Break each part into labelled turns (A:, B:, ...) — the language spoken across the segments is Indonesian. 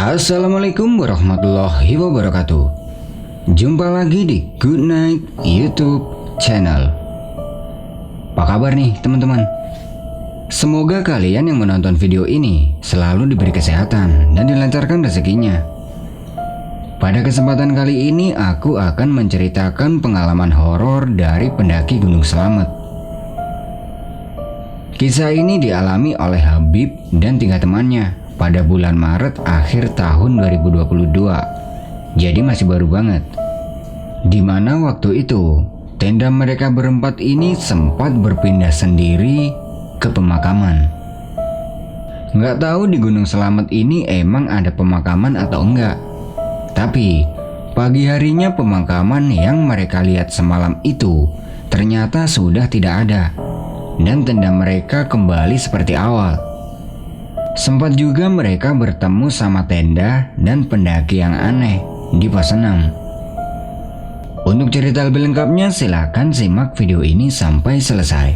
A: Assalamualaikum warahmatullahi wabarakatuh. Jumpa lagi di Good Night YouTube channel. Apa kabar nih teman-teman? Semoga kalian yang menonton video ini selalu diberi kesehatan dan dilancarkan rezekinya. Pada kesempatan kali ini aku akan menceritakan pengalaman horor dari pendaki Gunung Slamet. Kisah ini dialami oleh Habib dan 3 temannya pada bulan Maret akhir tahun 2022. Jadi masih baru banget. Dimana waktu itu tenda mereka berempat ini sempat berpindah sendiri ke pemakaman. Nggak tahu di Gunung Slamet ini emang ada pemakaman atau enggak. Tapi pagi harinya pemakaman yang mereka lihat semalam itu ternyata sudah tidak ada. Dan tenda mereka kembali seperti awal. Sempat juga mereka bertemu sama tenda dan pendaki yang aneh di pos 6. Untuk cerita lebih lengkapnya silakan simak video ini sampai selesai.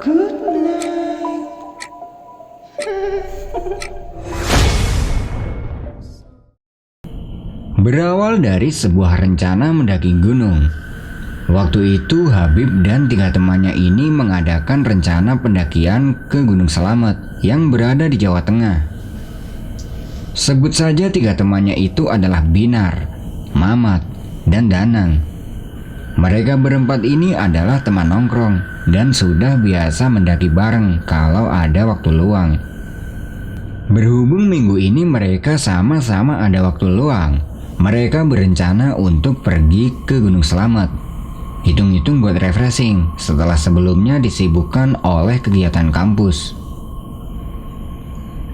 A: Good night. Berawal dari sebuah rencana mendaki gunung. Waktu itu Habib dan 3 temannya ini mengadakan rencana pendakian ke Gunung Slamet yang berada di Jawa Tengah. Sebut saja 3 temannya itu adalah Binar, Mamat, dan Danang. Mereka berempat ini adalah teman nongkrong dan sudah biasa mendaki bareng kalau ada waktu luang. Berhubung minggu ini mereka sama-sama ada waktu luang, mereka berencana untuk pergi ke Gunung Slamet. Hitung-hitung buat refreshing setelah sebelumnya disibukkan oleh kegiatan kampus.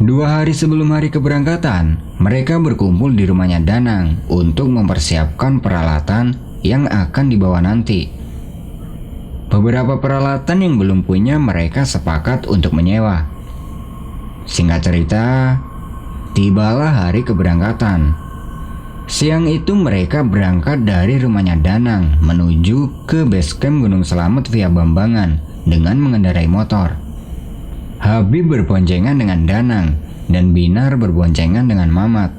A: 2 hari sebelum hari keberangkatan, mereka berkumpul di rumahnya Danang untuk mempersiapkan peralatan yang akan dibawa nanti. Beberapa peralatan yang belum punya mereka sepakat untuk menyewa. Singkat cerita, tibalah hari keberangkatan. Siang itu mereka berangkat dari rumahnya Danang menuju ke base camp Gunung Slamet via Bambangan dengan mengendarai motor. Habib berboncengan dengan Danang dan Binar berboncengan dengan Mamat.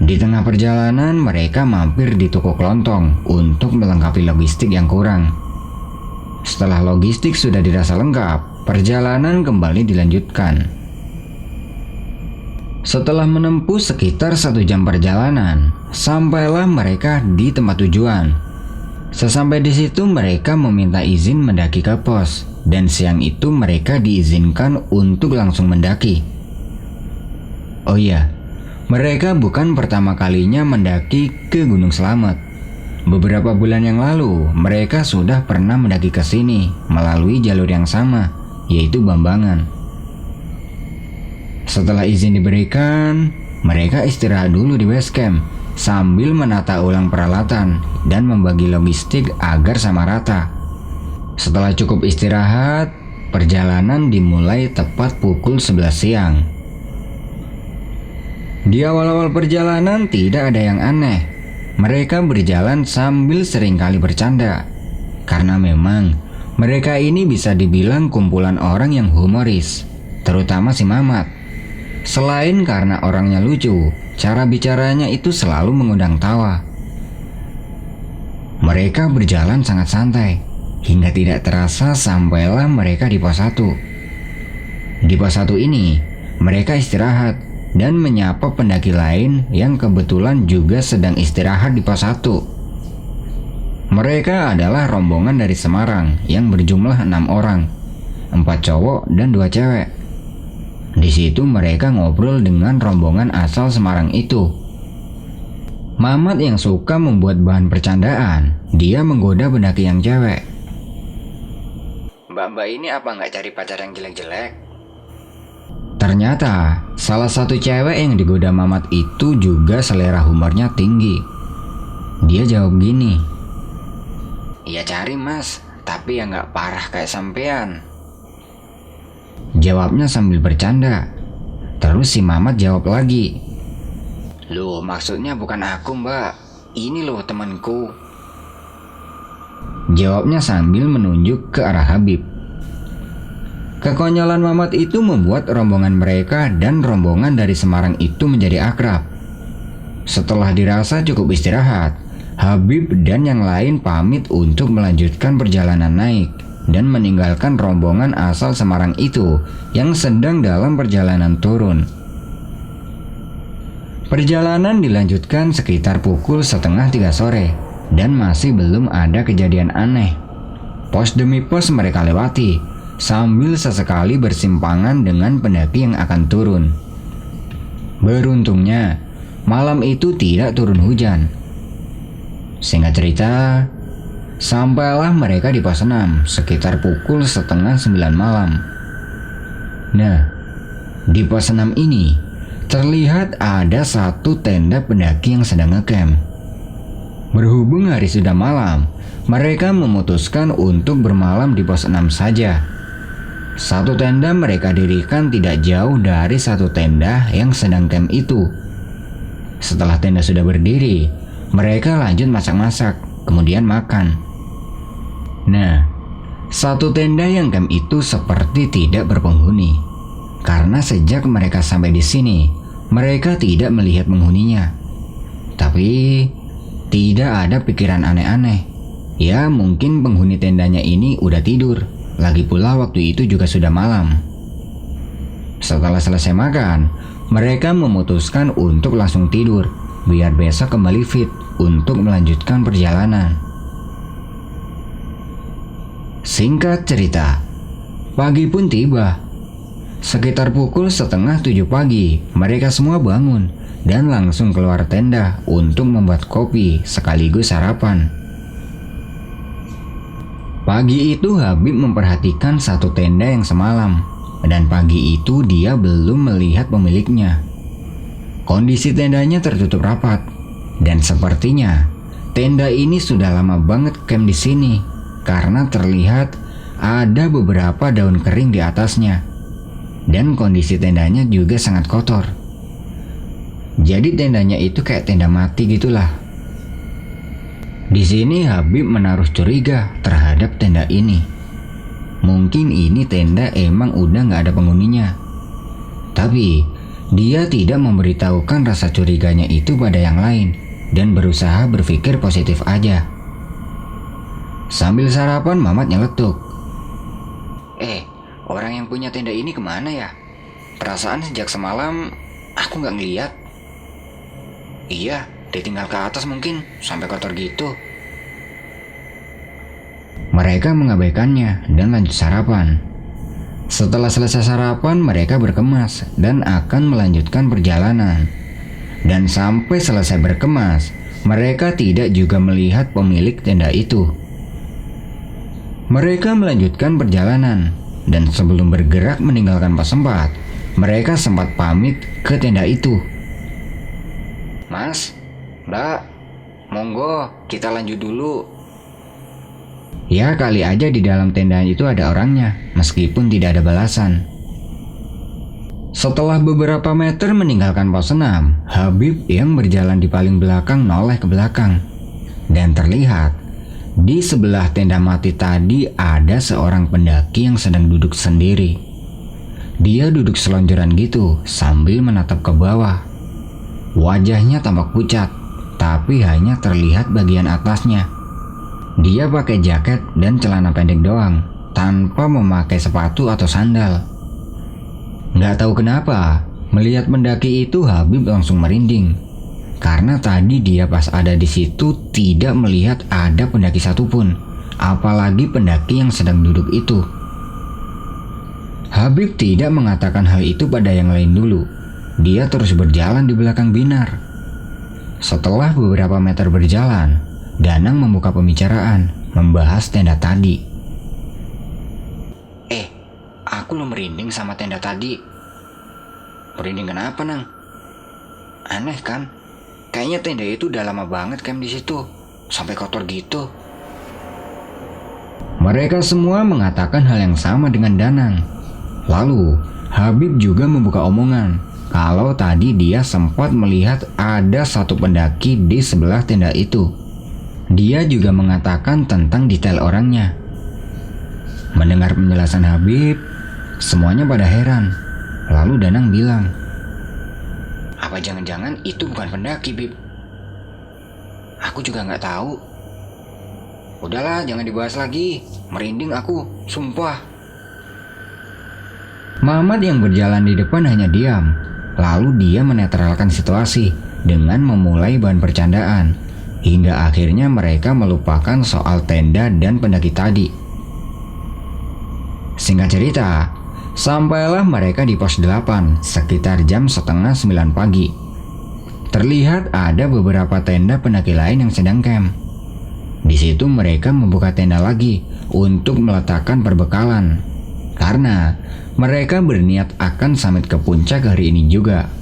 A: Di tengah perjalanan mereka mampir di toko kelontong untuk melengkapi logistik yang kurang. Setelah logistik sudah dirasa lengkap, perjalanan kembali dilanjutkan. Setelah menempuh sekitar 1 jam perjalanan, sampailah mereka di tempat tujuan. Sesampai di situ mereka meminta izin mendaki ke pos, dan siang itu mereka diizinkan untuk langsung mendaki. Oh iya, mereka bukan pertama kalinya mendaki ke Gunung Slamet. Beberapa bulan yang lalu, mereka sudah pernah mendaki ke sini melalui jalur yang sama, yaitu Bambangan. Setelah izin diberikan, mereka istirahat dulu di base camp sambil menata ulang peralatan dan membagi logistik agar sama rata. Setelah cukup istirahat, perjalanan dimulai tepat pukul 11 siang. Di awal-awal perjalanan tidak ada yang aneh. Mereka berjalan sambil seringkali bercanda. Karena memang mereka ini bisa dibilang kumpulan orang yang humoris, terutama si Mamat. Selain karena orangnya lucu, cara bicaranya itu selalu mengundang tawa. Mereka berjalan sangat santai, hingga tidak terasa sampailah mereka di pos 1. Di pos 1 ini, mereka istirahat dan menyapa pendaki lain yang kebetulan juga sedang istirahat di pos 1. Mereka adalah rombongan dari Semarang yang berjumlah 6 orang, 4 cowok dan 2 cewek. Di situ mereka ngobrol dengan rombongan asal Semarang itu. Mamat yang suka membuat bahan percandaan, dia menggoda pendaki yang cewek. Mbak-mbak ini apa nggak cari pacar yang jelek-jelek? Ternyata salah satu cewek yang digoda Mamat itu juga selera humornya tinggi. Dia jawab gini, "Ya cari mas, tapi ya nggak parah kayak sampean." Jawabnya sambil bercanda. Terus si Mamat jawab lagi, "Loh maksudnya bukan aku mbak, ini loh temanku." Jawabnya sambil menunjuk ke arah Habib. Kekonyolan Mamat itu membuat rombongan mereka dan rombongan dari Semarang itu menjadi akrab. Setelah dirasa cukup istirahat, Habib dan yang lain pamit untuk melanjutkan perjalanan naik dan meninggalkan rombongan asal Semarang itu yang sedang dalam perjalanan turun. Perjalanan dilanjutkan sekitar pukul 2:30 sore dan masih belum ada kejadian aneh. Pos demi pos mereka lewati sambil sesekali bersimpangan dengan pendaki yang akan turun. Beruntungnya, malam itu tidak turun hujan. Singkat cerita, sampailah mereka di pos 6 sekitar pukul 8:30 malam. Nah, di pos 6 ini terlihat ada satu tenda pendaki yang sedang ngecamp. Berhubung hari sudah malam, mereka memutuskan untuk bermalam di pos 6 saja. Satu tenda mereka dirikan tidak jauh dari satu tenda yang sedang camp itu. Setelah tenda sudah berdiri, mereka lanjut masak-masak, kemudian makan. Nah, satu tenda yang camp itu seperti tidak berpenghuni, karena sejak mereka sampai di sini, mereka tidak melihat penghuninya. Tapi tidak ada pikiran aneh-aneh. Ya mungkin penghuni tendanya ini udah tidur. Lagi pula waktu itu juga sudah malam. Setelah selesai makan, mereka memutuskan untuk langsung tidur, biar besok kembali fit untuk melanjutkan perjalanan. Singkat cerita, pagi pun tiba. Sekitar pukul 6:30 pagi, mereka semua bangun dan langsung keluar tenda untuk membuat kopi sekaligus sarapan. Pagi itu Habib memperhatikan satu tenda yang semalam, dan pagi itu dia belum melihat pemiliknya. Kondisi tendanya tertutup rapat, dan sepertinya tenda ini sudah lama banget camp di sini karena terlihat ada beberapa daun kering di atasnya, dan kondisi tendanya juga sangat kotor. Jadi tendanya itu kayak tenda mati gitulah. Di sini Habib menaruh curiga terhadap tenda ini. Mungkin ini tenda emang udah nggak ada penghuninya. Tapi dia tidak memberitahukan rasa curiganya itu pada yang lain dan berusaha berpikir positif aja. Sambil sarapan, Mamat nyeletuk. Orang yang punya tenda ini kemana ya? Perasaan sejak semalam aku nggak ngeliat. Iya, ditinggal ke atas mungkin, sampai kotor gitu. Mereka mengabaikannya dan lanjut sarapan. Setelah selesai sarapan, mereka berkemas dan akan melanjutkan perjalanan. Dan sampai selesai berkemas, mereka tidak juga melihat pemilik tenda itu. Mereka melanjutkan perjalanan, dan sebelum bergerak meninggalkan pos 4, mereka sempat pamit ke tenda itu. Mas, Mbak, monggo kita lanjut dulu. Ya kali aja di dalam tenda itu ada orangnya, meskipun tidak ada balasan. Setelah beberapa meter meninggalkan pos 6, Habib yang berjalan di paling belakang noleh ke belakang. Dan terlihat di sebelah tenda mati tadi ada seorang pendaki yang sedang duduk sendiri. Dia duduk selonjoran gitu sambil menatap ke bawah. Wajahnya tampak pucat, tapi hanya terlihat bagian atasnya. Dia pakai jaket dan celana pendek doang, tanpa memakai sepatu atau sandal. Nggak tahu kenapa, melihat pendaki itu Habib langsung merinding. Karena tadi dia pas ada di situ tidak melihat ada pendaki satupun, apalagi pendaki yang sedang duduk itu. Habib tidak mengatakan hal itu pada yang lain dulu. Dia terus berjalan di belakang Binar. Setelah beberapa meter berjalan, Danang membuka pembicaraan, membahas tenda tadi. Aku lo merinding sama tenda tadi. Merinding kenapa, Nang? Aneh kan? Kayaknya tenda itu udah lama banget camp di situ, sampai kotor gitu. Mereka semua mengatakan hal yang sama dengan Danang. Lalu, Habib juga membuka omongan kalau tadi dia sempat melihat ada satu pendaki di sebelah tenda itu. Dia juga mengatakan tentang detail orangnya. Mendengar penjelasan Habib, Semuanya pada heran. Lalu Danang bilang, "Apa jangan-jangan itu bukan pendaki, Bib? Aku juga nggak tahu. Udahlah, jangan dibahas lagi. Merinding aku, sumpah." Mamat yang berjalan di depan hanya diam. Lalu dia menetralkan situasi dengan memulai bahan percandaan, hingga akhirnya mereka melupakan soal tenda dan pendaki tadi. Singkat cerita, sampailah mereka di pos 8 sekitar jam setengah 9 pagi. Terlihat ada beberapa tenda pendaki lain yang sedang camp. Di situ mereka membuka tenda lagi untuk meletakkan perbekalan, karena mereka berniat akan summit ke puncak hari ini juga.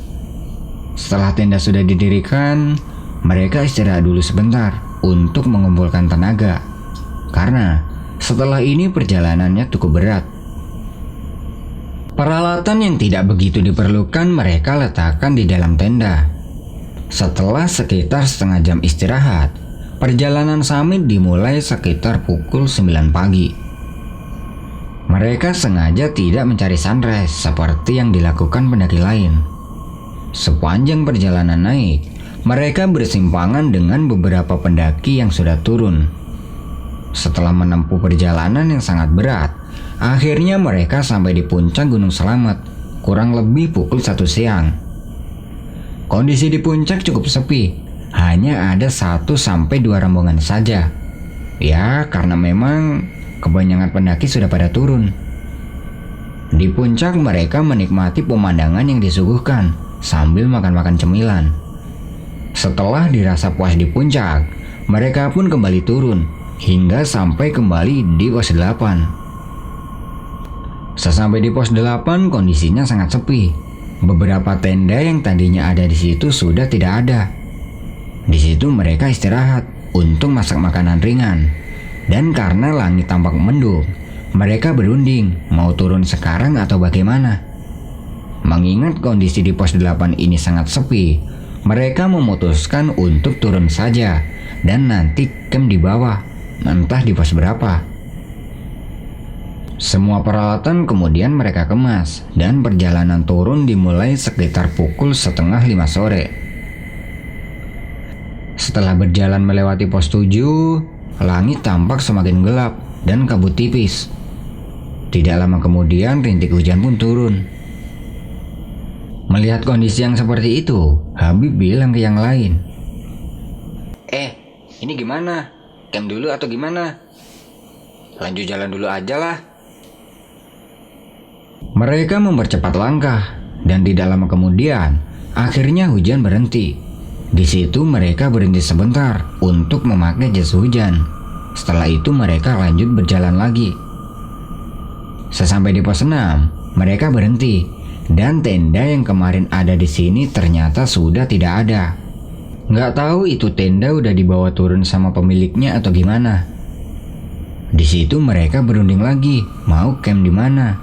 A: Setelah tenda sudah didirikan, mereka istirahat dulu sebentar untuk mengumpulkan tenaga, karena setelah ini perjalanannya cukup berat. Peralatan yang tidak begitu diperlukan mereka letakkan di dalam tenda. Setelah sekitar setengah jam istirahat, perjalanan summit dimulai sekitar pukul 9 pagi. Mereka sengaja tidak mencari sunrise seperti yang dilakukan pendaki lain. Sepanjang perjalanan naik, mereka bersimpangan dengan beberapa pendaki yang sudah turun. Setelah menempuh perjalanan yang sangat berat, akhirnya mereka sampai di puncak Gunung Selamet, kurang lebih pukul 1 siang. Kondisi di puncak cukup sepi, hanya ada 1-2 rombongan saja. Ya, karena memang kebanyakan pendaki sudah pada turun. Di puncak mereka menikmati pemandangan yang disuguhkan sambil makan-makan cemilan. Setelah dirasa puas di puncak, mereka pun kembali turun hingga sampai kembali di pos 8. Sesampai di pos 8, kondisinya sangat sepi. Beberapa tenda yang tadinya ada di situ sudah tidak ada. Di situ mereka istirahat untuk masak makanan ringan. Dan karena langit tampak mendung, mereka berunding mau turun sekarang atau bagaimana. Mengingat kondisi di pos 8 ini sangat sepi, mereka memutuskan untuk turun saja dan nanti camp di bawah, entah di pos berapa. Semua peralatan kemudian mereka kemas dan perjalanan turun dimulai sekitar pukul 4:30 sore. Setelah berjalan melewati pos 7, langit tampak semakin gelap dan kabut tipis. Tidak lama kemudian rintik hujan pun turun. Melihat kondisi yang seperti itu, Habib bilang ke yang lain, "Ini gimana? Camp dulu atau gimana? Lanjut jalan dulu aja lah." Mereka mempercepat langkah dan tidak lama kemudian akhirnya hujan berhenti. Di situ mereka berhenti sebentar untuk memakai jas hujan. Setelah itu mereka lanjut berjalan lagi. Sesampai di pos 6, mereka berhenti dan tenda yang kemarin ada di sini ternyata sudah tidak ada. Nggak tahu itu tenda udah dibawa turun sama pemiliknya atau gimana. Di situ mereka berunding lagi mau camp di mana.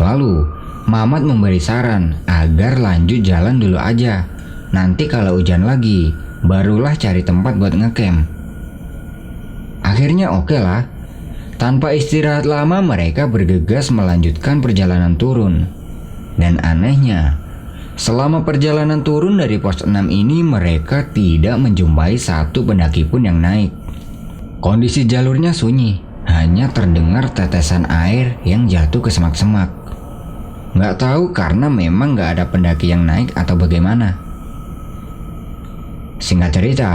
A: Lalu Mamat memberi saran agar lanjut jalan dulu aja. Nanti kalau hujan lagi, barulah cari tempat buat ngecamp. Akhirnya oke lah. Tanpa istirahat lama mereka bergegas melanjutkan perjalanan turun. Dan anehnya, selama perjalanan turun dari pos 6 ini mereka tidak menjumpai satu pendaki pun yang naik. Kondisi jalurnya sunyi, hanya terdengar tetesan air yang jatuh ke semak-semak. Nggak tahu karena memang nggak ada pendaki yang naik atau bagaimana. Singkat cerita,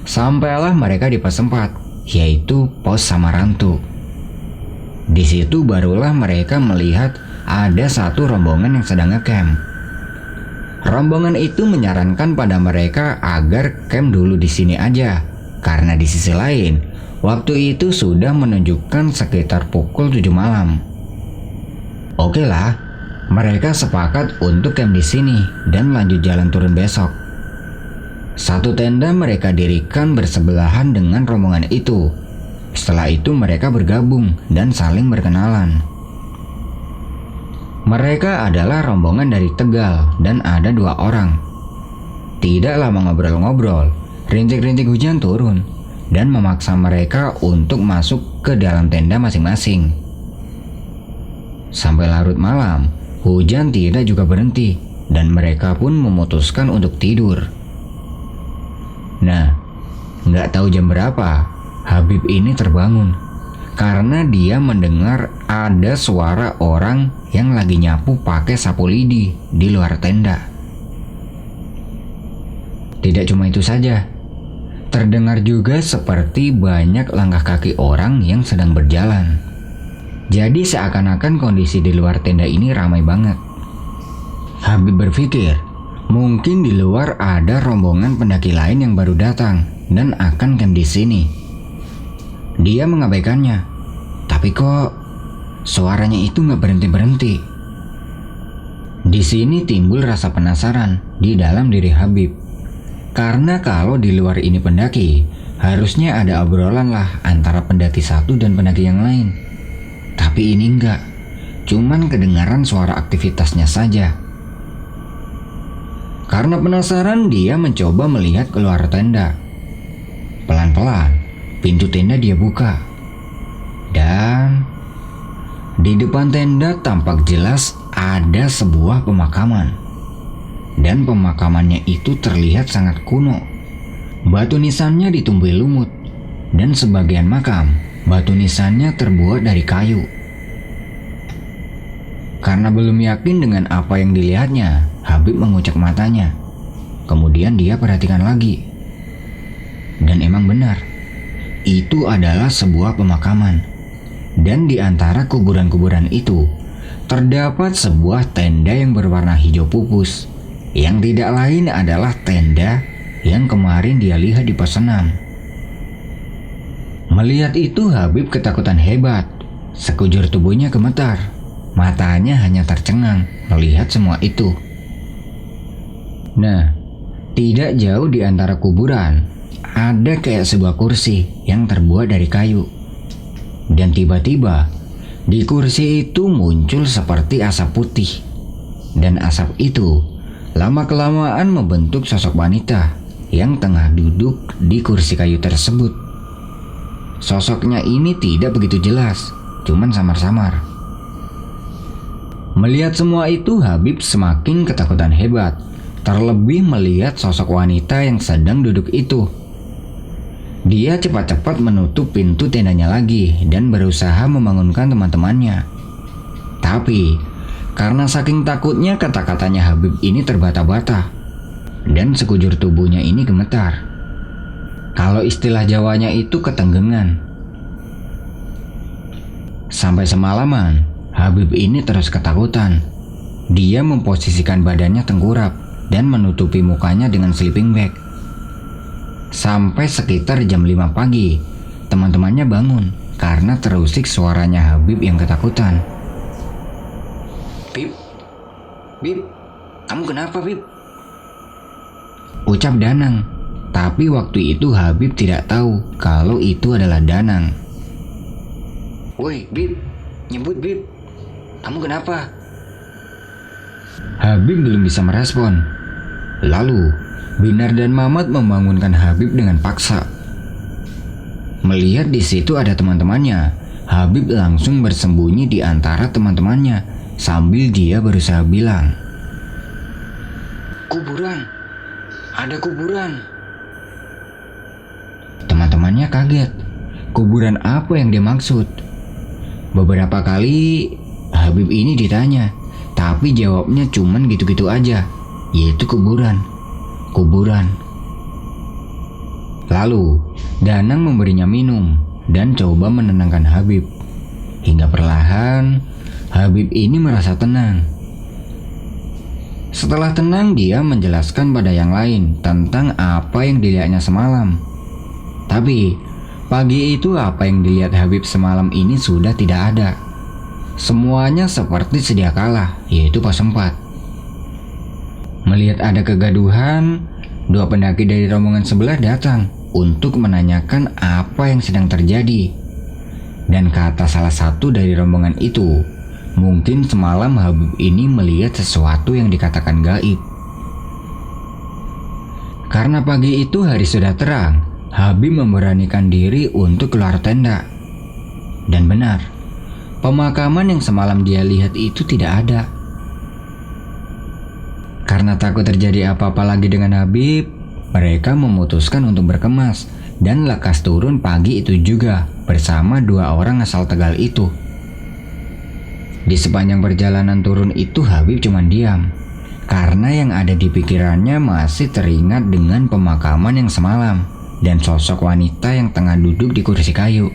A: sampailah mereka di pos 4, yaitu pos Samarantu. Di situ barulah mereka melihat ada satu rombongan yang sedang ngecamp. Rombongan itu menyarankan pada mereka agar camp dulu di sini aja, karena di sisi lain, waktu itu sudah menunjukkan sekitar pukul 7 malam. Oke lah, mereka sepakat untuk camp di sini dan lanjut jalan turun besok. Satu tenda mereka dirikan bersebelahan dengan rombongan itu. Setelah itu mereka bergabung dan saling berkenalan. Mereka adalah rombongan dari Tegal dan ada 2 orang. Tidak lama ngobrol-ngobrol, rintik-rintik hujan turun dan memaksa mereka untuk masuk ke dalam tenda masing-masing. Sampai larut malam, hujan tidak juga berhenti dan mereka pun memutuskan untuk tidur. Nah, nggak tahu jam berapa, Habib ini terbangun karena dia mendengar ada suara orang yang lagi nyapu pakai sapu lidi di luar tenda. Tidak cuma itu saja, terdengar juga seperti banyak langkah kaki orang yang sedang berjalan. Jadi seakan-akan kondisi di luar tenda ini ramai banget. Habib berpikir, mungkin di luar ada rombongan pendaki lain yang baru datang dan akan camp di sini. Dia mengabaikannya, tapi kok suaranya itu nggak berhenti-berhenti. Di sini timbul rasa penasaran di dalam diri Habib. Karena kalau di luar ini pendaki, harusnya ada obrolan lah antara pendaki satu dan pendaki yang lain. Tapi ini enggak, cuman kedengaran suara aktivitasnya saja. Karena penasaran, dia mencoba melihat keluar tenda. Pelan-pelan, pintu tenda dia buka. Dan di depan tenda tampak jelas ada sebuah pemakaman. Dan pemakamannya itu terlihat sangat kuno. Batu nisannya ditumbuhi lumut. Dan sebagian makam, batu nisannya terbuat dari kayu. Karena belum yakin dengan apa yang dilihatnya, Habib mengucek matanya. Kemudian dia perhatikan lagi. Dan emang benar, itu adalah sebuah pemakaman. Dan di antara kuburan-kuburan itu, terdapat sebuah tenda yang berwarna hijau pupus. Yang tidak lain adalah tenda yang kemarin dia lihat di pos 6. Melihat itu, Habib ketakutan hebat. Sekujur tubuhnya gemetar. Matanya hanya tercengang melihat semua itu. Nah, tidak jauh di antara kuburan, ada kayak sebuah kursi yang terbuat dari kayu. Dan tiba-tiba, di kursi itu muncul seperti asap putih. Dan asap itu lama-kelamaan membentuk sosok wanita yang tengah duduk di kursi kayu tersebut. Sosoknya ini tidak begitu jelas, cuman samar-samar. Melihat semua itu, Habib semakin ketakutan hebat, terlebih melihat sosok wanita yang sedang duduk itu. Dia cepat-cepat menutup pintu tendanya lagi dan berusaha membangunkan teman-temannya. Tapi, karena saking takutnya kata-katanya Habib ini terbata-bata, dan sekujur tubuhnya ini gemetar. Kalau istilah Jawanya itu ketenggengan. Sampai semalaman, Habib ini terus ketakutan. Dia memposisikan badannya tengkurap dan menutupi mukanya dengan sleeping bag. Sampai sekitar jam 5 pagi, teman-temannya bangun karena terusik suaranya Habib yang ketakutan. "Bib, Bib, kamu kenapa, Bib?" ucap Danang. Tapi waktu itu Habib tidak tahu kalau itu adalah Danang. "Woi, Bib, nyebut Bib, kamu kenapa?" Habib belum bisa merespon. Lalu, Binar dan Mamat membangunkan Habib dengan paksa. Melihat di situ ada teman-temannya, Habib langsung bersembunyi di antara teman-temannya sambil dia berusaha bilang, "Kuburan, ada kuburan." Teman-temannya kaget. Kuburan apa yang dimaksud? Beberapa kali Habib ini ditanya, tapi jawabnya cuman gitu-gitu aja, yaitu kuburan. Kuburan. Lalu, Danang memberinya minum dan coba menenangkan Habib. Hingga perlahan, Habib ini merasa tenang. Setelah tenang, dia menjelaskan pada yang lain tentang apa yang dilihatnya semalam. Tapi, pagi itu apa yang dilihat Habib semalam ini sudah tidak ada. Semuanya seperti sedia kala, yaitu pos 4. Melihat ada kegaduhan, 2 pendaki dari rombongan sebelah datang untuk menanyakan apa yang sedang terjadi. Dan kata salah satu dari rombongan itu, mungkin semalam Habib ini melihat sesuatu yang dikatakan gaib. Karena pagi itu hari sudah terang, Habib memberanikan diri untuk keluar tenda. Dan benar, Pemakaman yang semalam dia lihat itu tidak ada. Karena takut terjadi apa-apa lagi dengan Habib, mereka memutuskan untuk berkemas dan lekas turun pagi itu juga bersama 2 orang asal Tegal itu. Di sepanjang perjalanan turun itu Habib cuma diam, karena yang ada di pikirannya masih teringat dengan pemakaman yang semalam dan sosok wanita yang tengah duduk di kursi kayu.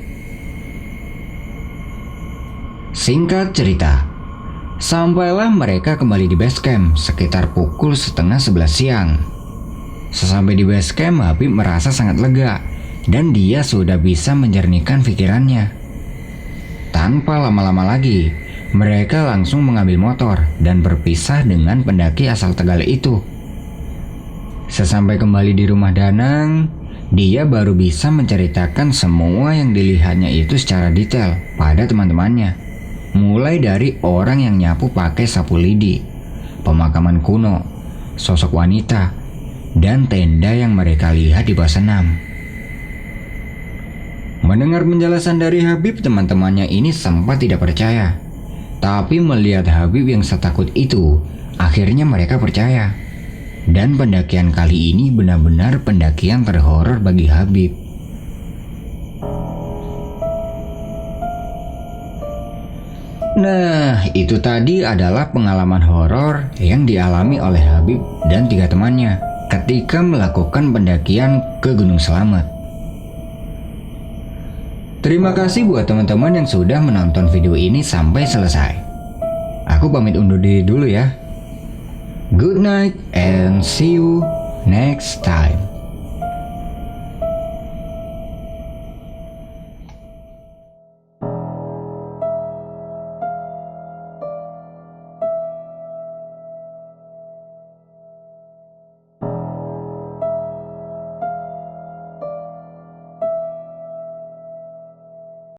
A: Singkat cerita, sampailah mereka kembali di base camp sekitar pukul 10:30 siang. Sesampai di base camp, Habib merasa sangat lega dan dia sudah bisa menjernihkan pikirannya. Tanpa lama-lama lagi, mereka langsung mengambil motor dan berpisah dengan pendaki asal Tegal itu. Sesampai kembali di rumah Danang, dia baru bisa menceritakan semua yang dilihatnya itu secara detail pada teman-temannya. Mulai dari orang yang nyapu pakai sapu lidi, pemakaman kuno, sosok wanita, dan tenda yang mereka lihat di bawah senam. Mendengar penjelasan dari Habib, teman-temannya ini sempat tidak percaya. Tapi melihat Habib yang setakut itu, akhirnya mereka percaya. Dan pendakian kali ini benar-benar pendakian terhoror bagi Habib. Nah, itu tadi adalah pengalaman horor yang dialami oleh Habib dan 3 temannya ketika melakukan pendakian ke Gunung Slamet. Terima kasih buat teman-teman yang sudah menonton video ini sampai selesai. Aku pamit undur diri dulu ya. Good night and see you next time.